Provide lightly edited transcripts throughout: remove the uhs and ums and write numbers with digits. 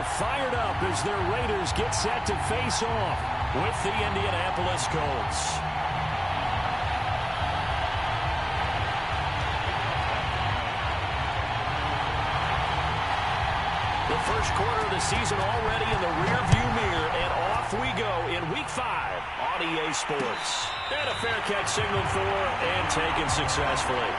are fired up as their Raiders get set to face off with the Indianapolis Colts. The first quarter of the season already in the rearview mirror, and off we go in Week 5 on EA Sports. And a fair catch signaled for and taken successfully.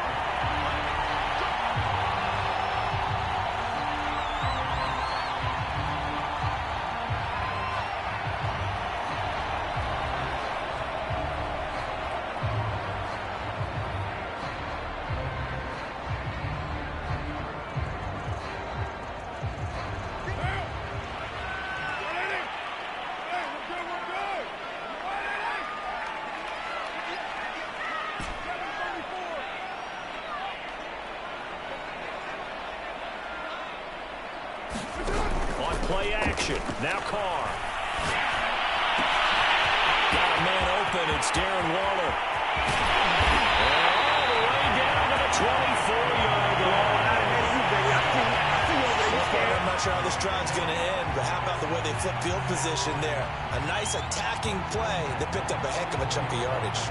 Play action. Now Carr. Got a man open. It's Darren Waller. All the way down to the 24-yard line. I'm not sure how this drive's going to end, but how about the way they flip field position there? A nice attacking play that picked up a heck of a chunk of yardage.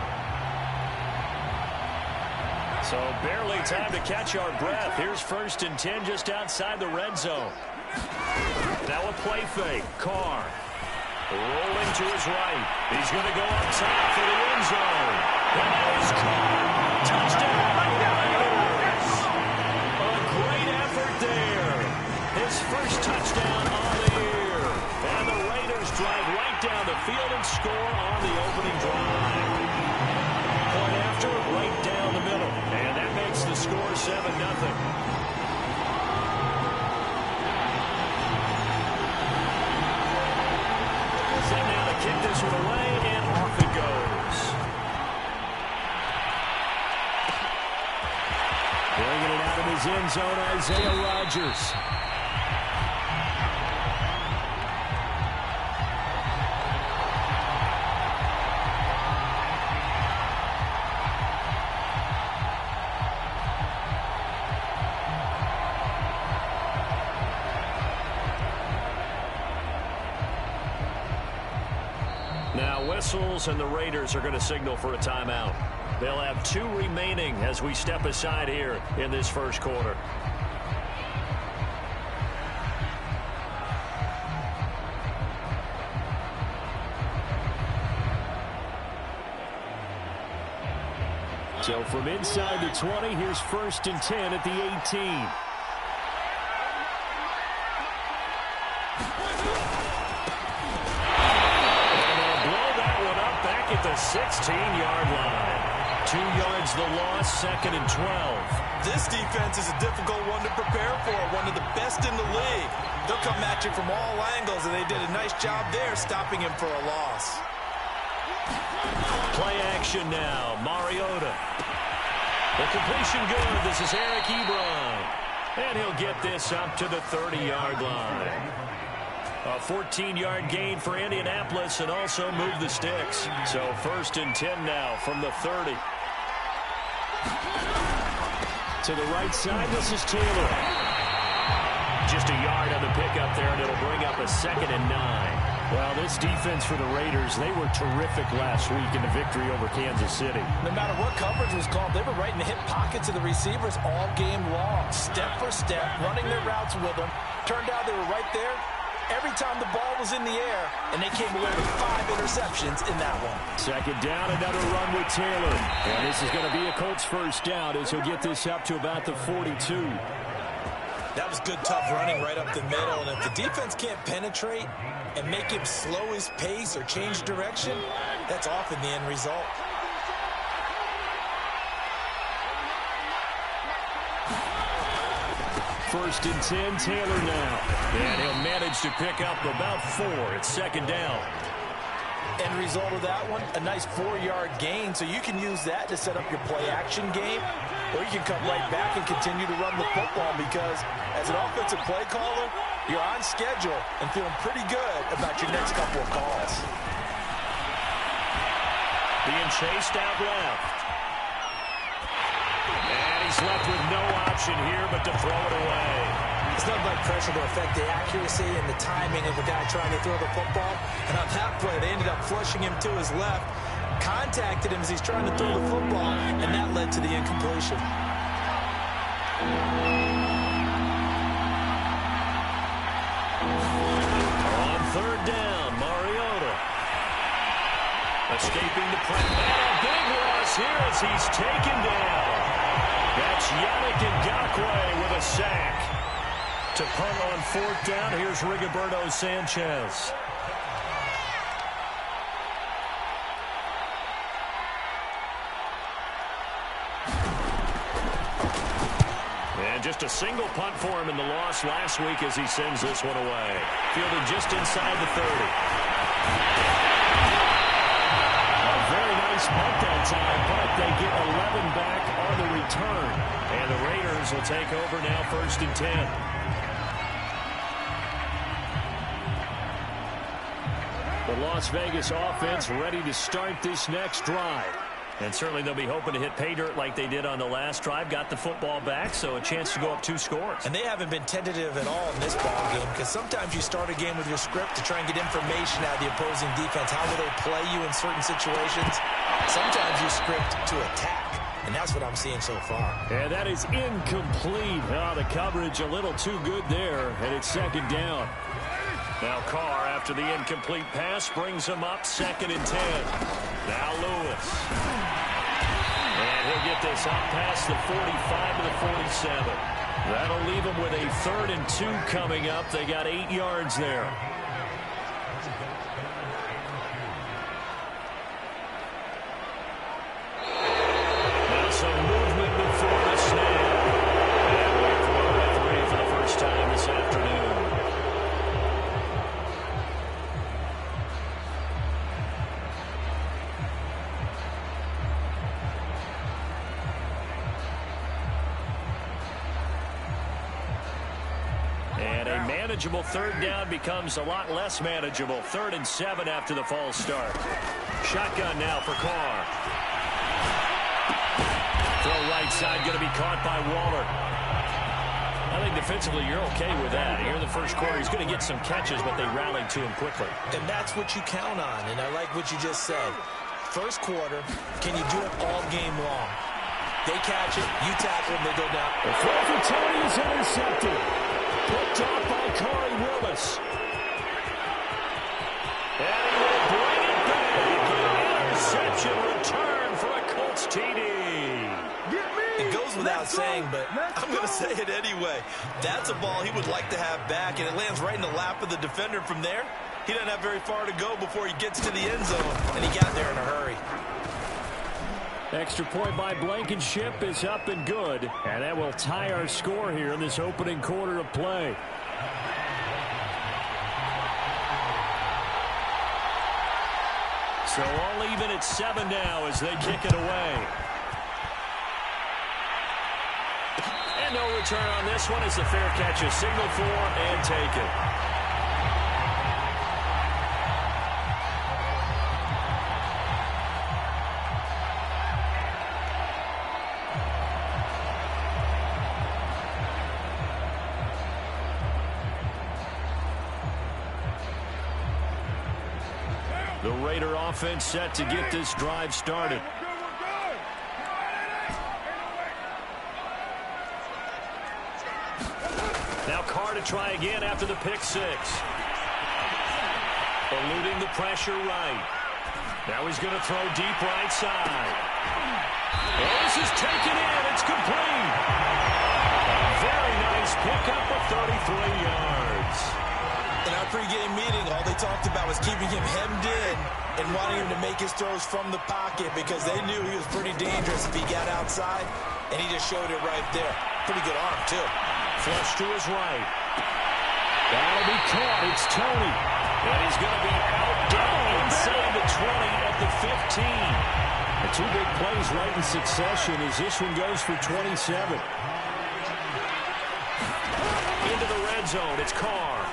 So barely time to catch our breath. Here's 1st and 10 just outside the red zone. Now a play fake. Carr rolling to his right. He's going to go up top for the end zone. There's Carr. Touchdown. Raiders. A great effort there. His first touchdown on the year. And the Raiders drive right down the field and score on the opening drive. Point after, right down the middle. And that makes the score 7-0. Kick this one away, and off it goes. Bringing it out of his end zone, Isaiah Rodgers. Now whistles, and the Raiders are going to signal for a timeout. They'll have 2 remaining as we step aside here in this first quarter. So from inside the 20, here's 1st and 10 at the 18. At the 16-yard line. 2 yards the loss, 2nd and 12. This defense is a difficult one to prepare for, one of the best in the league. They'll come at you from all angles, and they did a nice job there stopping him for a loss. Play action now. Mariota. The completion good. This is Eric Ebron. And he'll get this up to the 30-yard line. A 14-yard gain for Indianapolis and also move the sticks. So 1st and 10 now from the 30. To the right side, this is Taylor. Just a yard on the pickup there, and it'll bring up a 2nd and 9. Well, this defense for the Raiders, they were terrific last week in the victory over Kansas City. No matter what coverage was called, they were right in the hip pockets of the receivers all game long. Step for step, running their routes with them. Turned out they were right there every time the ball was in the air, and they came away with 5 interceptions in that one. 2nd down, another run with Taylor. And this is going to be a Colts 1st down as he'll get this up to about the 42. That was good, tough running right up the middle, and if the defense can't penetrate and make him slow his pace or change direction, that's often the end result. First and 10, Taylor now. And he'll manage to pick up about 4. It's 2nd down. End result of that one, a nice 4-yard gain, so you can use that to set up your play-action game, or you can come right back and continue to run the football because as an offensive play caller, you're on schedule and feeling pretty good about your next couple of calls. Being chased out left. And he's left with no option here but to throw it away. It's nothing like pressure to affect the accuracy and the timing of the guy trying to throw the football. And on that play, they ended up flushing him to his left, contacted him as he's trying to throw the football, and that led to the incompletion. On third down, Mariota. Escaping the pressure. And a big loss here as he's taken down. That's Yannick Ngakoue with a sack. To punt on fourth down, here's Rigoberto Sanchez. And just a single punt for him in the loss last week as he sends this one away. Fielded just inside the 30. A very nice punt that time, but they get 11 back on the return. And the Raiders will take over now, 1st and 10. The Las Vegas offense ready to start this next drive. And certainly they'll be hoping to hit pay dirt like they did on the last drive. Got the football back, so a chance to go up 2 scores. And they haven't been tentative at all in this ball game, because sometimes you start a game with your script to try and get information out of the opposing defense. How will they play you in certain situations? Sometimes you script to attack, and that's what I'm seeing so far. And that is incomplete. Oh, the coverage a little too good there, and it's 2nd down. Now Carr, after the incomplete pass, brings him up 2nd and 10. Now Lewis. And he'll get this out past the 45 to the 47. That'll leave him with a 3rd and 2 coming up. They got 8 yards there. Now some movement before the snap. And we're going to 3 for the first time this afternoon. Manageable 3rd down becomes a lot less manageable. 3rd and 7 after the false start. Shotgun now for Carr. Throw right side, going to be caught by Waller. I think defensively you're okay with that. Here in the first quarter, he's going to get some catches, but they rallied to him quickly. And that's what you count on, and I like what you just said. First quarter, can you do it all game long? They catch it, you tackle them, they go down. The throw for Tony is intercepted. Picked off by Corey Willis. And he will bring it back. Interception return for a Colts TD. It goes without saying, but I'm going to say it anyway. That's a ball he would like to have back, and it lands right in the lap of the defender. From there, he doesn't have very far to go before he gets to the end zone, and he got there in a hurry. Extra point by Blankenship is up and good. And that will tie our score here in this opening quarter of play. So all even at 7 now as they kick it away. And no return on this one as the fair catch is signaled for and taken. The Raider offense set to get this drive started. Now Carr to try again after the pick 6. Eluding the pressure right. Now he's going to throw deep right side. Oh, this is taken in. It's complete. Very nice pickup of 33 yards. In our pregame meeting, all they talked about was keeping him hemmed in and wanting him to make his throws from the pocket because they knew he was pretty dangerous if he got outside, and he just showed it right there. Pretty good arm, too. Flush to his right. That'll be caught. It's Tony. And he's going to be outdone inside the 20 at the 15. The 2 big plays right in succession as this one goes for 27. Into the red zone. It's Carr.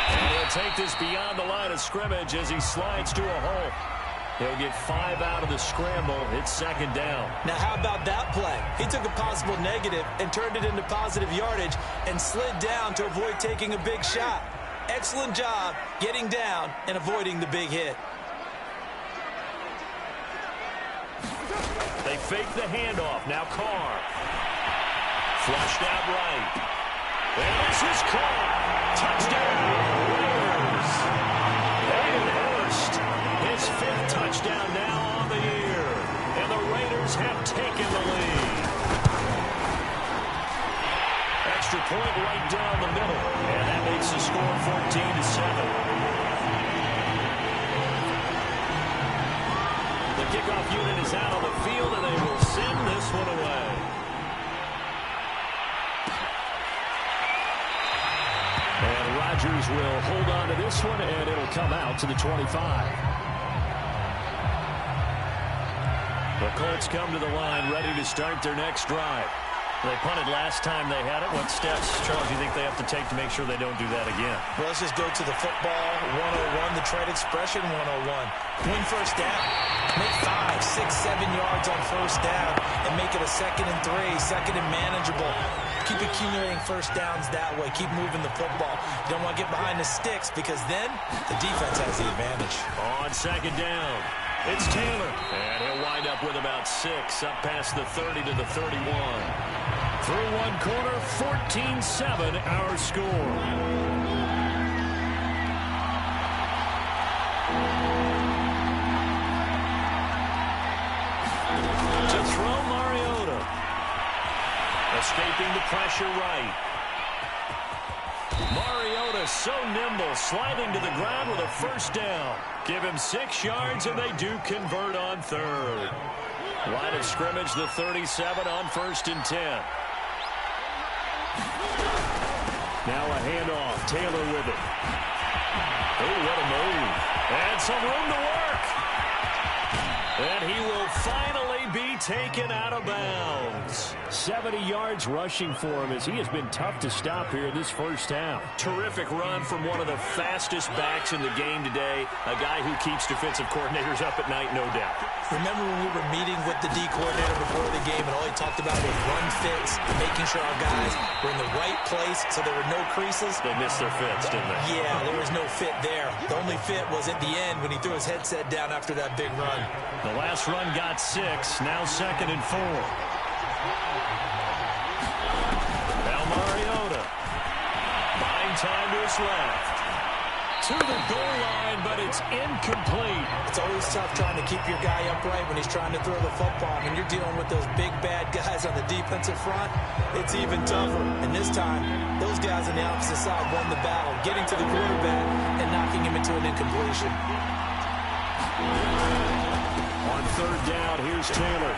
And he'll take this beyond the line of scrimmage as he slides to a hole. He'll get 5 out of the scramble. It's second down. Now, how about that play? He took a possible negative and turned it into positive yardage and slid down to avoid taking a big shot. Excellent job getting down and avoiding the big hit. They fake the handoff. Now Carr. Flushed out right. And this is caught. Touchdown, Raiders. Hayden Hurst, his 5th touchdown now on the year. And the Raiders have taken the lead. Extra point right down the middle. And that makes the score 14-7. The kickoff unit is out on the field, and they will send this one away. And Rodgers will hold on to this one, and it'll come out to the 25. The Colts come to the line, ready to start their next drive. They punted last time they had it. What steps, Charles, do you think they have to take to make sure they don't do that again? Well, let's just go to the football 101, the trade expression 101. Win first down. Make 5, 6, 7 yards on first down and make it a 2nd and 3, 2nd and manageable. Keep accumulating first downs that way. Keep moving the football. You don't want to get behind the sticks because then the defense has the advantage. On second down, it's Taylor. And he'll wind up with about 6, up past the 30 to the 31. Through one quarter, 14-7 our score. To throw, Mariota. Escaping the pressure right. Mariota so nimble, sliding to the ground with a first down. Give him 6 yards, and they do convert on 3rd. Line of scrimmage, the 37 on 1st and 10. Now a handoff. Taylor with it. Oh, what a move. And some room to work. And he will finally be taken out of bounds. 70 yards rushing for him as he has been tough to stop here in this first half. Terrific run from one of the fastest backs in the game today. A guy who keeps defensive coordinators up at night, no doubt. Remember when we were meeting with the D coordinator before the game and all he talked about was run fits, making sure our guys were in the right place so there were no creases? They missed their fits, didn't they? Yeah, there was no fit there. The only fit was at the end when he threw his headset down after that big run. The last run got 6, now 2nd and 4. Now Mariota. Buying time to his left. To the goal line, but it's incomplete. It's always tough trying to keep your guy upright when he's trying to throw the football. When you're dealing with those big, bad guys on the defensive front, it's even tougher. And this time, those guys on the opposite side won the battle, getting to the quarterback and knocking him into an incompletion. On 3rd down, here's Taylor.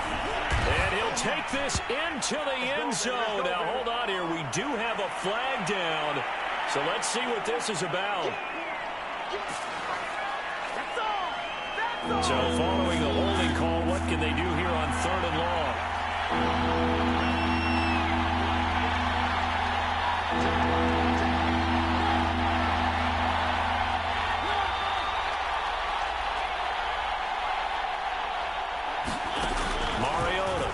And he'll take this into the end zone. Now, hold on here. We do have a flag down. So let's see what this is about. So following the holding call, what can they do here on 3rd and long? Mariota.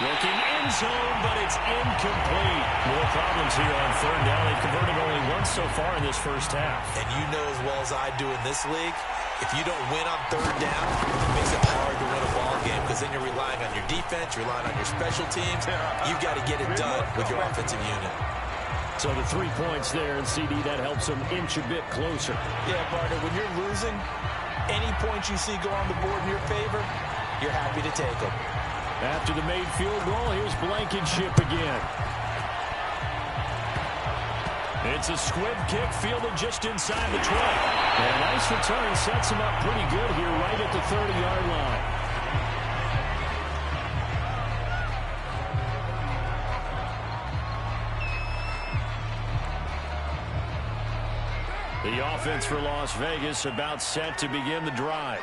Looking end zone, but it's incomplete. More problems here on 3rd down. They've converted only once so far in this first half. And you know as well as I do in this league, if you don't win on 3rd down, it makes it hard to win a ball game because then you're relying on your defense, you're relying on your special teams. You've got to get it done with your offensive unit. So the 3 points there, and CD, that helps them inch a bit closer. Yeah, partner, when you're losing, any points you see go on the board in your favor, you're happy to take them. After the made field goal, here's Blankenship again. It's a squib kick fielded just inside the 20. And a nice return sets him up pretty good here right at the 30-yard line. The offense for Las Vegas about set to begin the drive.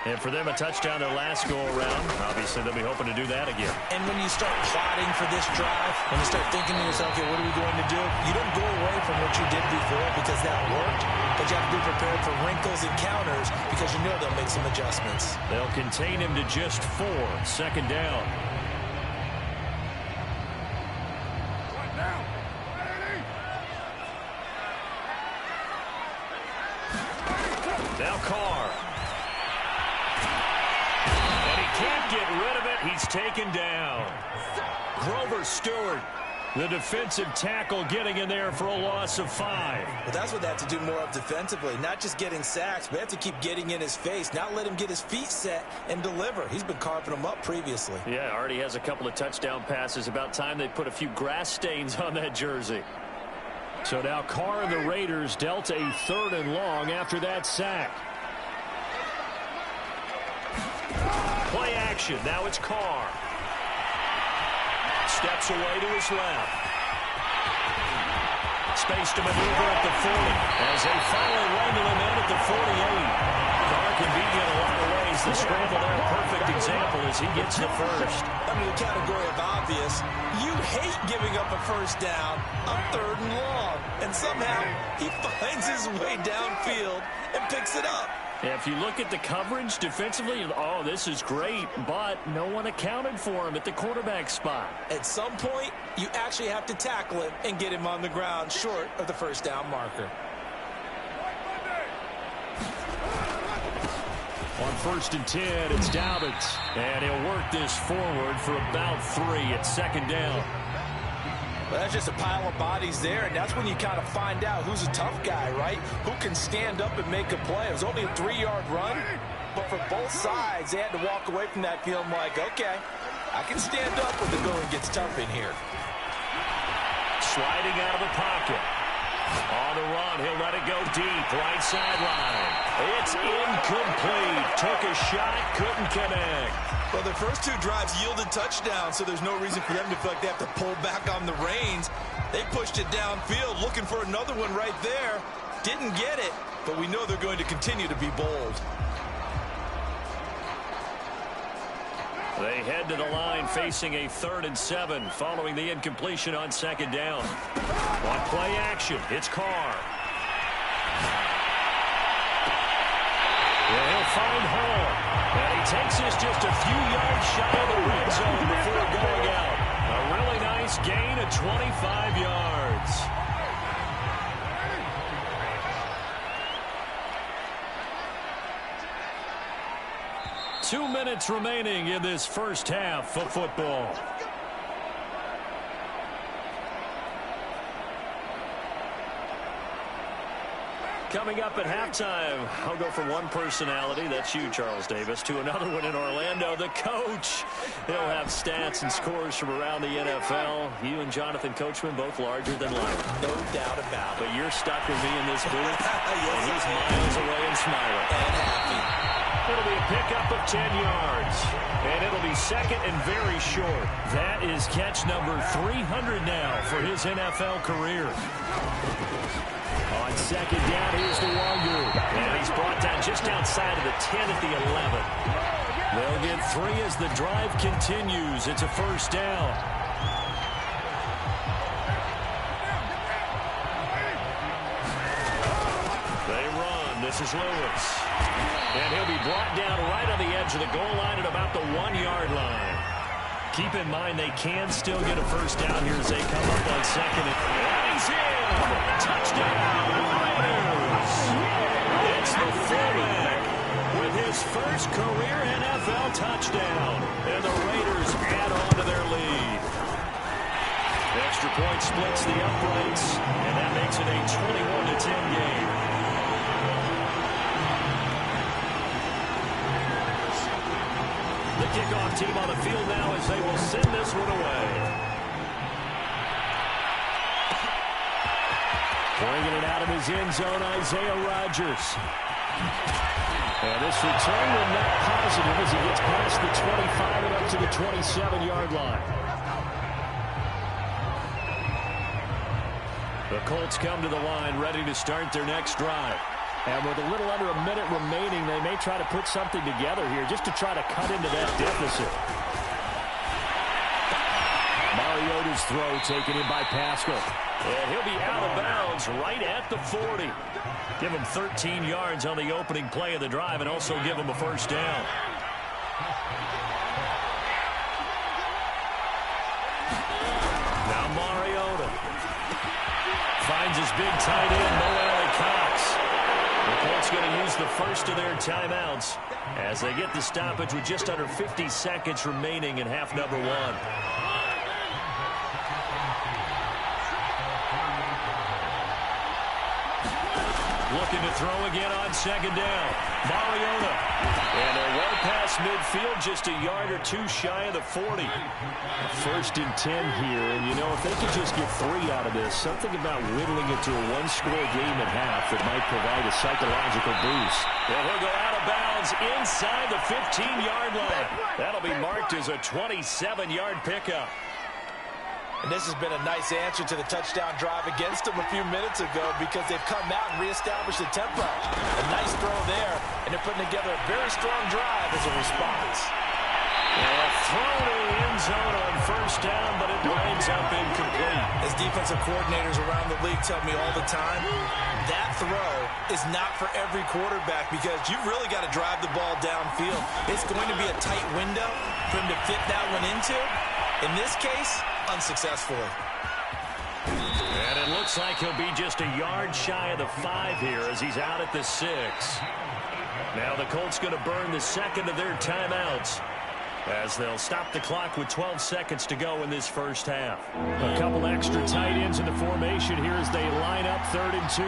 And for them, a touchdown their last go-around. Obviously, they'll be hoping to do that again. And when you start plotting for this drive, when you start thinking to yourself, okay, what are we going to do? You don't go away from what you did before because that worked, but you have to be prepared for wrinkles and counters because you know they'll make some adjustments. They'll contain him to just 4. Second down. Now Carr. And he can't get rid of it. He's taken down. Grover Stewart, the defensive tackle, getting in there for a loss of 5. Well, that's what they have to do more of defensively. Not just getting sacks, but they have to keep getting in his face. Not let him get his feet set and deliver. He's been carving them up previously. Yeah, already has a couple of touchdown passes. About time they put a few grass stains on that jersey. So now Carr and the Raiders dealt a 3rd and long after that sack. Play action. Now it's Carr. Steps away to his left. Space to maneuver at the 40 as they finally wrangle him in at the 48. Carr can beat you in a lot of ways. The scramble there, a perfect example as he gets the first. Under the category of obvious, you hate giving up a first down on 3rd and long. And somehow he finds his way downfield and picks it up. Yeah, if you look at the coverage defensively, oh, this is great, but no one accounted for him at the quarterback spot. At some point, you actually have to tackle him and get him on the ground short of the first down marker. On 1st and 10, it's Dobbins. And he'll work this forward for about 3 at 2nd down. Well, that's just a pile of bodies there, and that's when you kind of find out who's a tough guy, right? Who can stand up and make a play. It was only a 3-yard run, but for both sides, they had to walk away from that feeling like, okay, I can stand up when the going gets tough in here. Sliding out of the pocket. On the run, he'll let it go deep, right sideline. It's incomplete. Took a shot, couldn't connect. Well, their first 2 drives yielded touchdowns, so there's no reason for them to feel like they have to pull back on the reins. They pushed it downfield, looking for another one right there. Didn't get it, but we know they're going to continue to be bold. They head to the line facing a 3rd and 7 following the incompletion on 2nd down. On play action, it's Carr. Well, he'll find Hall. And he takes this just a few yards shy of the red zone before going out. A really nice gain of 25 yards. Two minutes remaining in this first half of football. Coming up at halftime, I'll go from one personality, that's you, Charles Davis, to another one in Orlando, the coach. He'll have stats and scores from around the NFL. You and Jonathan Coachman, both larger than life. No doubt about it. But you're stuck with me in this booth, and he's miles away and smiling. And happy. It'll be a pickup of 10 yards, and it'll be 2nd and very short. That is catch number 300 now for his NFL career. On 2nd down, here's the Wangu. And he's brought down just outside of the 10 at the 11. They'll get 3 as the drive continues. It's a first down. They run. This is Lewis. And he'll be brought down right on the edge of the goal line at about the 1-yard line. Keep in mind they can still get a first down here as they come up on 2nd. And he's in. Touchdown, Raiders. It's the fullback with his first career NFL touchdown. And the Raiders add on to their lead. Extra point splits the uprights, and that makes it a 21-10 game. The kickoff team on the field now as they will send this one away. Bringing it out of his end zone, Isaiah Rodgers. And this return will not positive as he gets past the 25 and up to the 27-yard line. The Colts come to the line ready to start their next drive. And with a little under a minute remaining, they may try to put something together here just to try to cut into that deficit. Mariota's throw taken in by Pascal. And he'll be out of bounds right at the 40. Give him 13 yards on the opening play of the drive and also give him a first down. Now Mariota finds his big tight end, Noelle Cox. The Colts going to use the first of their timeouts as they get the stoppage with just under 50 seconds remaining in half number one. Looking to throw again on second down. Mariota. And they're well past midfield, just a yard or two shy of the 40. First and 10 here, and you know, if they could just get 3 out of this, something about whittling it to a one-score game at half that might provide a psychological boost. And he'll go out of bounds inside the 15-yard line. That'll be marked as a 27-yard pickup. And this has been a nice answer to the touchdown drive against them a few minutes ago because they've come out and reestablished the tempo. A nice throw there, and they're putting together a very strong drive as a response. And thrown in the end zone on first down, but it winds up incomplete. As defensive coordinators around the league tell me all the time, that throw is not for every quarterback because you've really got to drive the ball downfield. It's going to be a tight window for him to fit that one into. In this case, unsuccessfully. And it looks like he'll be just a yard shy of the 5 here as he's out at the 6. Now the Colts going to burn the second of their timeouts as they'll stop the clock with 12 seconds to go in this first half. A couple extra tight ends in the formation here as they line up 3rd and 2.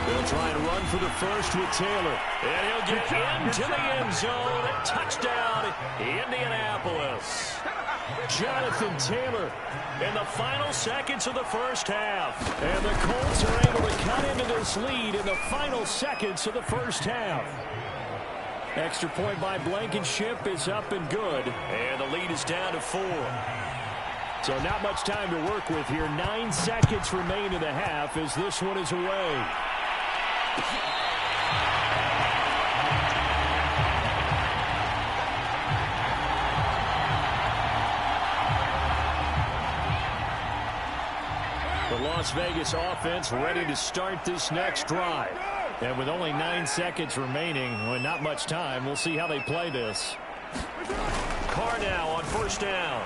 They'll try and run for the first with Taylor. And he'll get into the end zone. Touchdown, Indianapolis. Jonathan Taylor in the final seconds of the first half. And the Colts are able to cut into this lead in the final seconds of the first half. Extra point by Blankenship is up and good. And the lead is down to 4. So not much time to work with here. 9 seconds remain in the half as this one is away. The Las Vegas offense ready to start this next drive. And with only 9 seconds remaining, well, not much time, we'll see how they play this. Carr now on first down.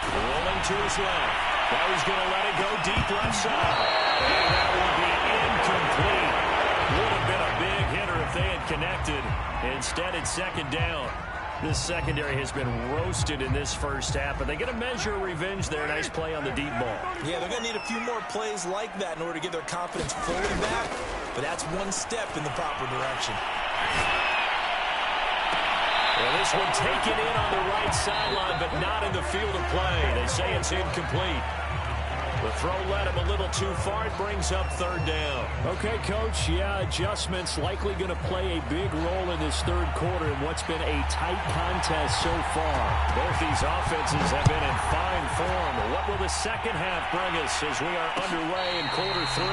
Rolling to his left. Now he's going to let it go deep left side. And that will be incomplete. Would have been a big hitter if they had connected. Instead, it's second down. This secondary has been roasted in this first half, but they get a measure of revenge there. Nice play on the deep ball. Yeah, they're going to need a few more plays like that in order to get their confidence fully back, but that's one step in the proper direction. Well, this one taken in on the right sideline, but not in the field of play. They say it's incomplete. The throw led him a little too far. It brings up third down. Okay, Coach, yeah, adjustments likely going to play a big role in this third quarter in what's been a tight contest so far. Both these offenses have been in fine form. What will the second half bring us as we are underway in quarter 3?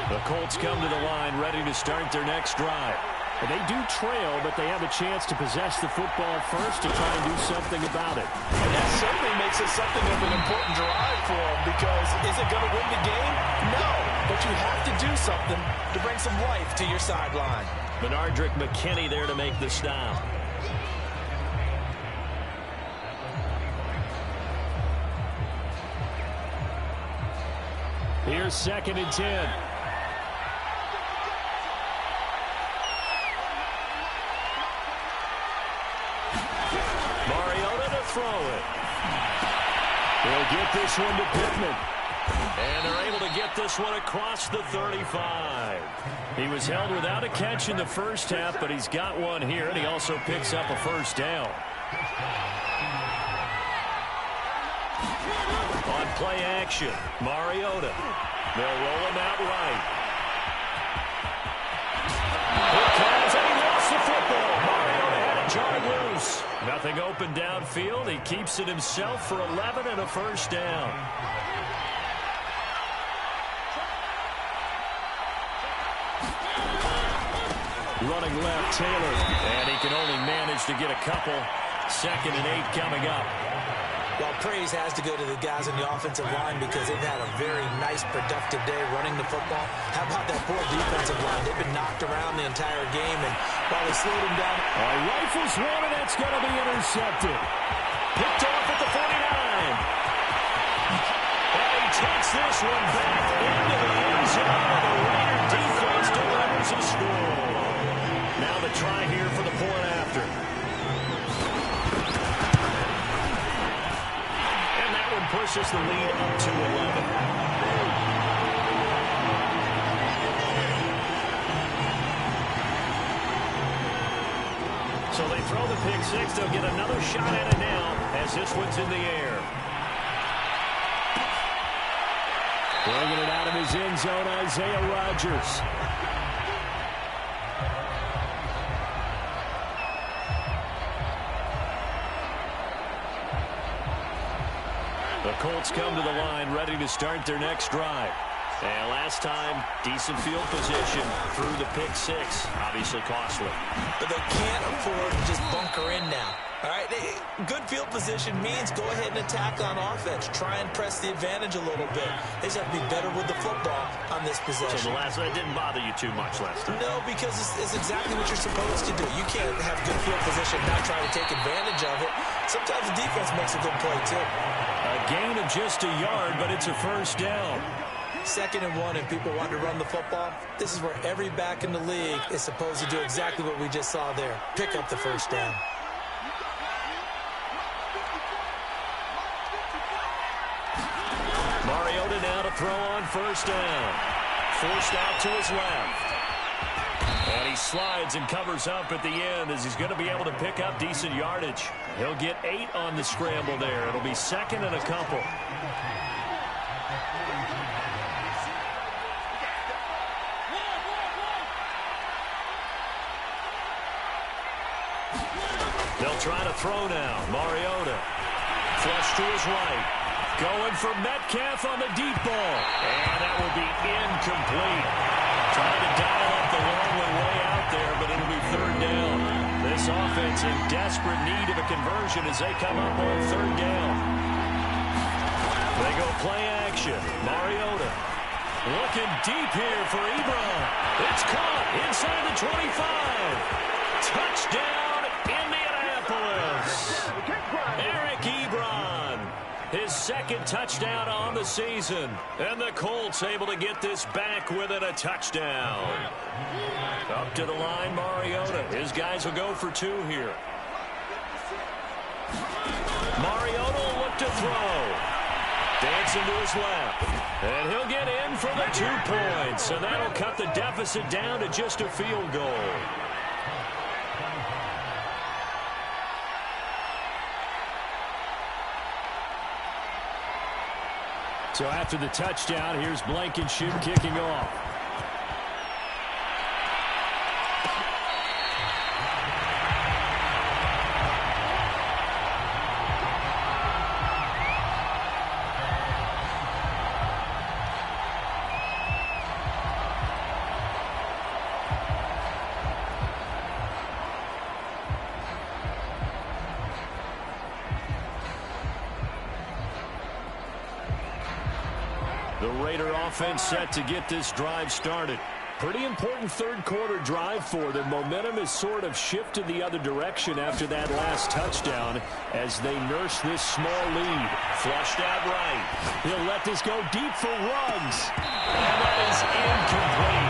The Colts come to the line ready to start their next drive. And they do trail, but they have a chance to possess the football first to try and do something about it. And that certainly makes it something of an important drive for them because is it going to win the game? No, but you have to do something to bring some life to your sideline. Benardrick McKinney there to make the stop. Here's 2nd and 10. Mariota to throw it. They'll get this one to Pittman. And they're able to get this one across the 35. He was held without a catch in the first half, but he's got one here, and he also picks up a first down. On play action, Mariota. They'll roll him out right. Nothing open downfield. He keeps it himself for 11 and a first down. Running left, Taylor. And he can only manage to get a couple. 2nd and 8 coming up. Well, praise has to go to the guys on the offensive line because they've had a very nice, productive day running the football. How about that poor defensive line? They've been knocked around the entire game, and while they slowed them down. Rifles one, and it's going to be intercepted. Picked off at the 49. And he takes this one back into the end zone. The Raider defense delivers a score. Now the try here for the point after. Pushes the lead up to 11. So they throw the pick six. They'll get another shot at it now as this one's in the air. Bringing it out of his end zone, Isaiah Rodgers. The Colts come to the line, ready to start their next drive. And last time, decent field position through the pick six. Obviously costly. But they can't afford to just bunker in now. All right, good field position means go ahead and attack on offense. Try and press the advantage a little bit. They just have to be better with the football on this possession. So that didn't bother you too much last time? No, because it's exactly what you're supposed to do. You can't have good field position and not try to take advantage of it. Sometimes the defense makes a good play, too. A gain of just a yard, but it's a first down. 2nd and 1, and people want to run the football. This is where every back in the league is supposed to do exactly what we just saw there. Pick up the first down. Mariota now to throw on first down. Forced out to his left. And he slides and covers up at the end as he's going to be able to pick up decent yardage. He'll get 8 on the scramble there. It'll be 2nd and a couple. They'll try to throw now. Mariota. Flush to his right. Going for Metcalf on the deep ball. And that will be incomplete. Trying to dial up the long way out there, but it'll be 3rd down. This offense in desperate need of a conversion as they come up on 3rd down. They go play action. Mariota looking deep here for Ebron. It's caught inside the 25. Touchdown, Indianapolis. Eric Ebron. His 2nd touchdown on the season. And the Colts able to get this back within a touchdown. Up to the line, Mariota. His guys will go for 2 here. Mariota will look to throw. Dancing to his left. And he'll get in for the 2 points. And that'll cut the deficit down to just a field goal. So after the touchdown, here's Blankenship kicking off. The Raider offense set to get this drive started. Pretty important 3rd quarter drive for them. Momentum has sort of shifted the other direction after that last touchdown as they nurse this small lead. Flushed out right. He'll let this go deep for Ruggs. And that is incomplete.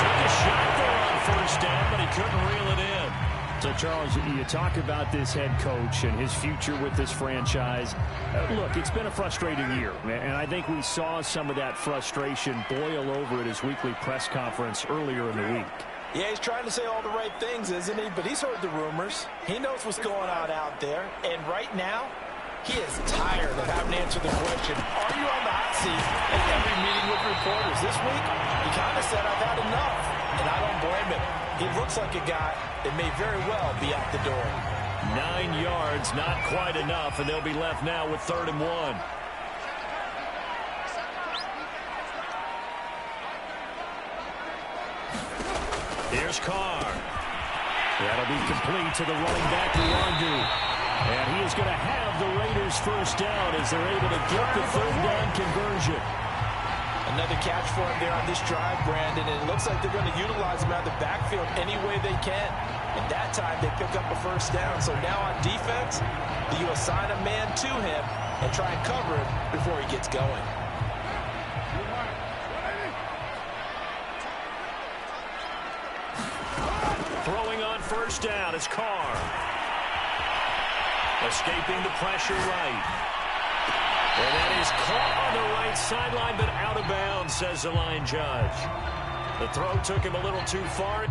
Took a shot there on first down, but he couldn't reel it in. So, Charles, you talk about this head coach and his future with this franchise. Look, it's been a frustrating year, and I think we saw some of that frustration boil over at his weekly press conference earlier in the week. Yeah, he's trying to say all the right things, isn't he? But he's heard the rumors. He knows what's going on out there. And right now, he is tired of having to answer the question, are you on the hot seat at every meeting with reporters? This week, he kind of said, I've had enough. And I don't blame him. He looks like a guy that may very well be out the door. 9 yards, not quite enough, and they'll be left now with 3rd and 1. Here's Carr. That'll be complete to the running back, Luongo. And he is going to have the Raiders first down as they're able to get the 3rd down conversion. Another catch for him there on this drive, Brandon. And it looks like they're going to utilize him out of the backfield any way they can. And that time they pick up a first down. So now on defense, you assign a man to him and try and cover him before he gets going. Throwing on first down is Carr. Escaping the pressure right. And that is caught on the right sideline, but out of bounds, says the line judge. The throw took him a little too far.